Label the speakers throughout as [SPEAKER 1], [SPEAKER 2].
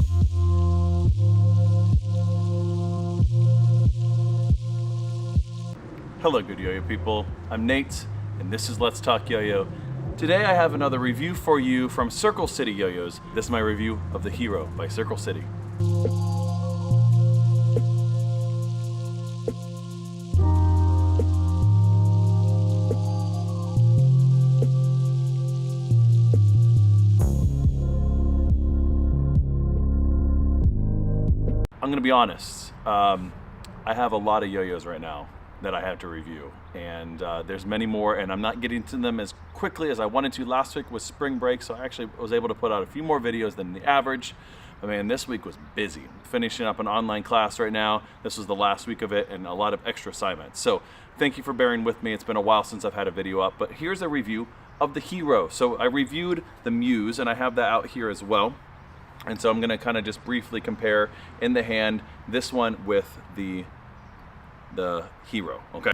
[SPEAKER 1] Hello good yo-yo people, I'm Nate and this is Let's Talk Yo-Yo. Today I have another review for you from Circle City YoYos. This is my review of the Hero by Circle City. I'm gonna be honest, I have a lot of yo-yos right now that I have to review, and there's many more, and I'm not getting to them as quickly as I wanted to. Last week was spring break, so I actually was able to put out a few more videos than the average. I mean, this week was busy. Finishing up an online class right now. This was the last week of it, and a lot of extra assignments. So thank you for bearing with me. It's been a while since I've had a video up, but here's a review of the Hero. So I reviewed the Muse, and I have that out here as well. And so I'm gonna kind of just briefly compare in the hand this one with the Hero, okay?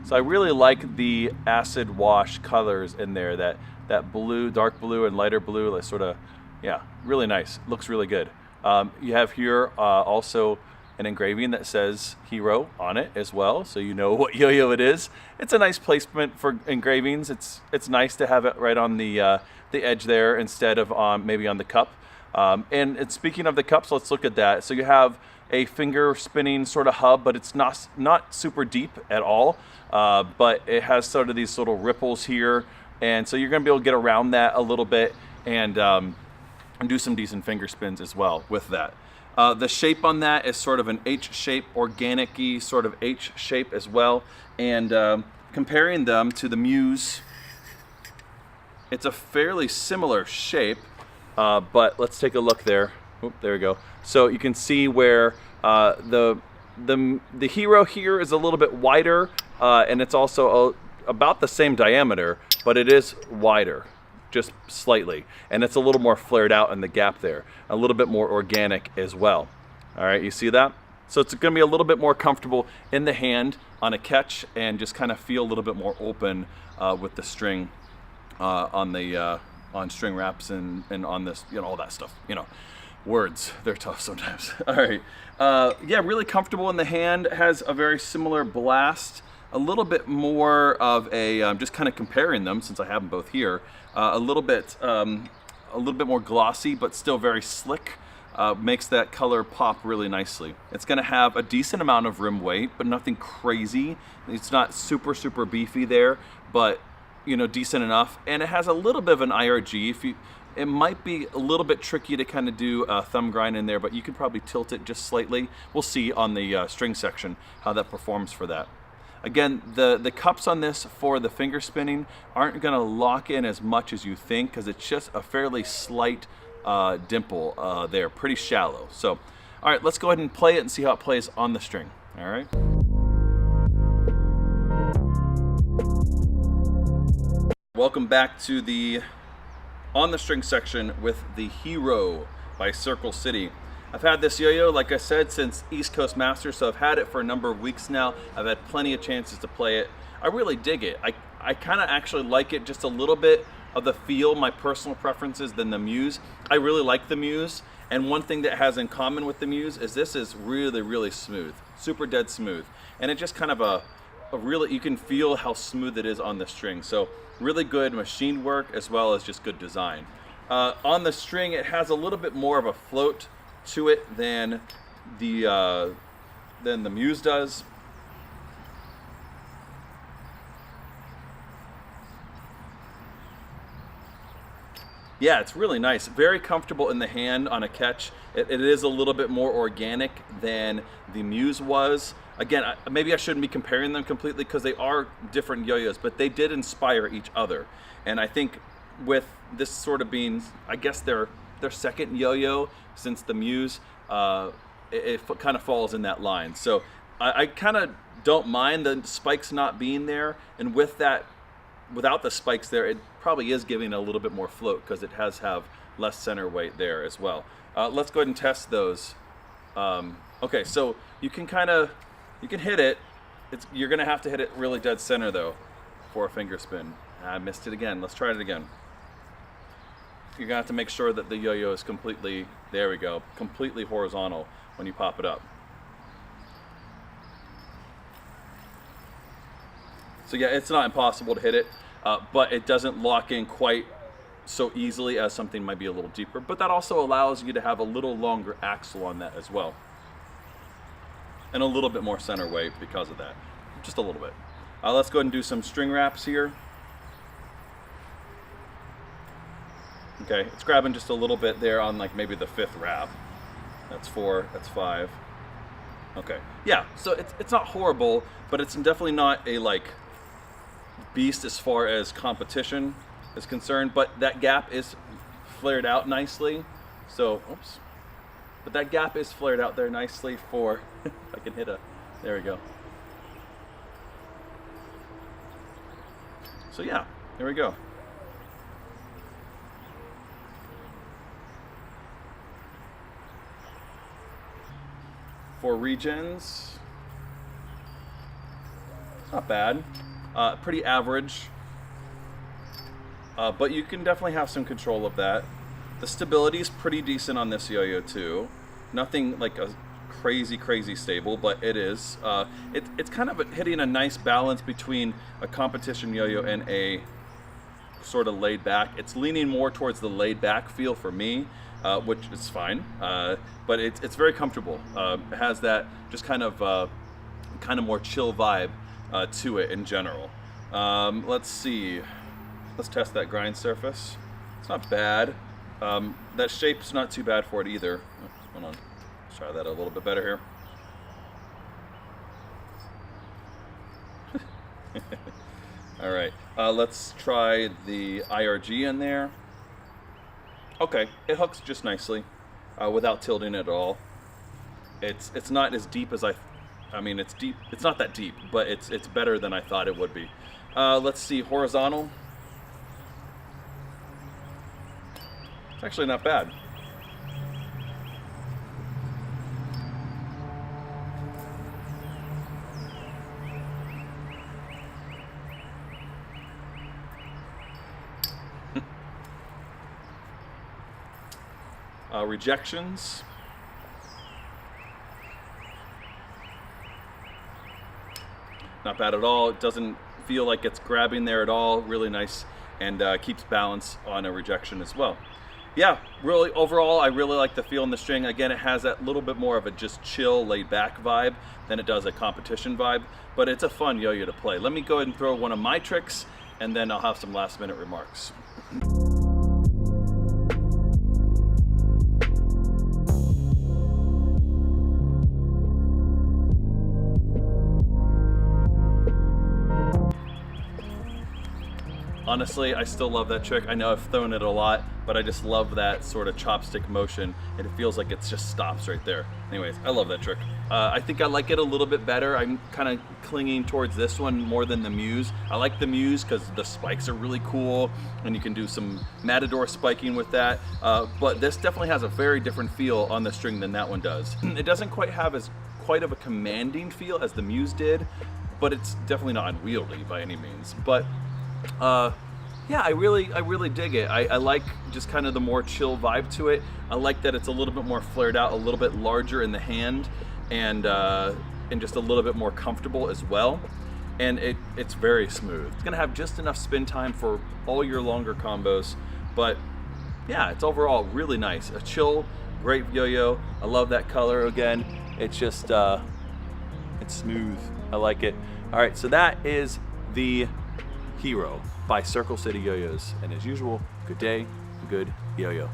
[SPEAKER 1] So I really like the acid wash colors in there, that blue, dark blue and lighter blue, like sort of, yeah, really nice, looks really good. You have here also an engraving that says Hero on it as well, so you know what yo-yo it is. It's a nice placement for engravings. It's nice to have it right on the edge there instead of maybe on the cup. And speaking of the cups, let's look at that. So you have a finger spinning sort of hub, but it's not super deep at all. But it has sort of these little ripples here, and so you're going to be able to get around that a little bit and do some decent finger spins as well with that. The shape on that is sort of an H shape, organic-y sort of H shape as well. And comparing them to the Muse, it's a fairly similar shape. But let's take a look there. Oop, there we go. So you can see where the Hero here is a little bit wider, and it's also about the same diameter, but it is wider, just slightly, and it's a little more flared out in the gap there, a little bit more organic as well. All right, you see that? So it's going to be a little bit more comfortable in the hand on a catch, and just kind of feel a little bit more open with the string on string wraps and on this, you know, all that stuff, you know. Words, they're tough sometimes. All right, yeah, really comfortable in the hand. Has a very similar blast, a little bit more of a, just kind of comparing them since I have them both here, a little bit more glossy, but still very slick. Makes that color pop really nicely. It's gonna have a decent amount of rim weight, but nothing crazy. It's not super beefy there, but you know, decent enough. And it has a little bit of an IRG. It might be a little bit tricky to kind of do a thumb grind in there, but you could probably tilt it just slightly. We'll see on the string section how that performs for that. Again, the cups on this for the finger spinning aren't gonna lock in as much as you think, because it's just a fairly slight dimple there, pretty shallow. So, all right, let's go ahead and play it and see how it plays on the string, all right? Welcome back to the on the string section with the Hero by Circle City. I've had this yo-yo, like I said, since East Coast Masters, so I've had it for a number of weeks now. I've had plenty of chances to play it. I really dig it. I kind of actually like it just a little bit of the feel, my personal preferences, than the Muse. I really like the Muse, and one thing that has in common with the Muse is this is really smooth, super dead smooth, and it just kind of a really, you can feel how smooth it is on the string. So really good machine work as well as just good design. On the string, it has a little bit more of a float to it than the Muse does. Yeah, it's really nice. Very comfortable in the hand on a catch. It is a little bit more organic than the Muse was. Again, maybe I shouldn't be comparing them completely because they are different yo-yos, but they did inspire each other. And I think with this sort of being, I guess their second yo-yo since the Muse, it kind of falls in that line. So I kind of don't mind the spikes not being there, and with that, without the spikes there, it probably is giving a little bit more float because it has less center weight there as well. Let's go ahead and test those. Okay, so you can hit it. You're gonna have to hit it really dead center though for a finger spin. I missed it again. Let's try it again. you're gonna have to make sure that the yo-yo is completely, there we go, completely horizontal when you pop it up. So yeah, it's not impossible to hit it, but it doesn't lock in quite so easily as something might be a little deeper. But that also allows you to have a little longer axle on that as well. And a little bit more center weight because of that, just a little bit. Let's go ahead and do some string wraps here. Okay, it's grabbing just a little bit there on like maybe the 5th wrap. That's 4, that's 5. Okay, yeah, so it's not horrible, but it's definitely not a like beast as far as competition is concerned, but that gap is flared out nicely. So, oops. But that gap is flared out there nicely for, if I can hit a, there we go. So yeah, there we go. For regens, not bad, pretty average, but you can definitely have some control of that. The stability is pretty decent on this yo-yo too. Nothing like a crazy stable, but it is. It's kind of hitting a nice balance between a competition yo-yo and a sort of laid back. It's leaning more towards the laid back feel for me, which is fine, but it's very comfortable. It has that just kind of more chill vibe to it in general. Let's see. Let's test that grind surface. It's not bad. That shape's not too bad for it either. Hold on. Let's try that a little bit better here. All right. Let's try the IRG in there. Okay, it hooks just nicely without tilting it at all. It's not as deep as I mean, it's deep. It's not that deep, but it's better than I thought it would be. Let's see, horizontal. It's actually not bad. Rejections. Not bad at all. It doesn't feel like it's grabbing there at all. Really nice, and keeps balance on a rejection as well. Yeah, really overall, I really like the feel in the string. Again, it has that little bit more of a just chill, laid back vibe than it does a competition vibe, but it's a fun yo-yo to play. Let me go ahead and throw one of my tricks, and then I'll have some last minute remarks. Honestly, I still love that trick. I know I've thrown it a lot, but I just love that sort of chopstick motion, and it feels like it just stops right there. Anyways, I love that trick. I think I like it a little bit better. I'm kind of clinging towards this one more than the Muse. I like the Muse because the spikes are really cool, and you can do some Matador spiking with that, but this definitely has a very different feel on the string than that one does. It doesn't quite have quite of a commanding feel as the Muse did, but it's definitely not unwieldy by any means. But yeah, I really dig it. I like just kind of the more chill vibe to it. I like that it's a little bit more flared out, a little bit larger in the hand, and just a little bit more comfortable as well. And it's very smooth. It's gonna have just enough spin time for all your longer combos, but yeah, it's overall really nice. A chill, great yo-yo. I love that color again. It's just it's smooth. I like it. All right, so that is the Hero by Circle City YoYos. And as usual, good day, good yo-yo.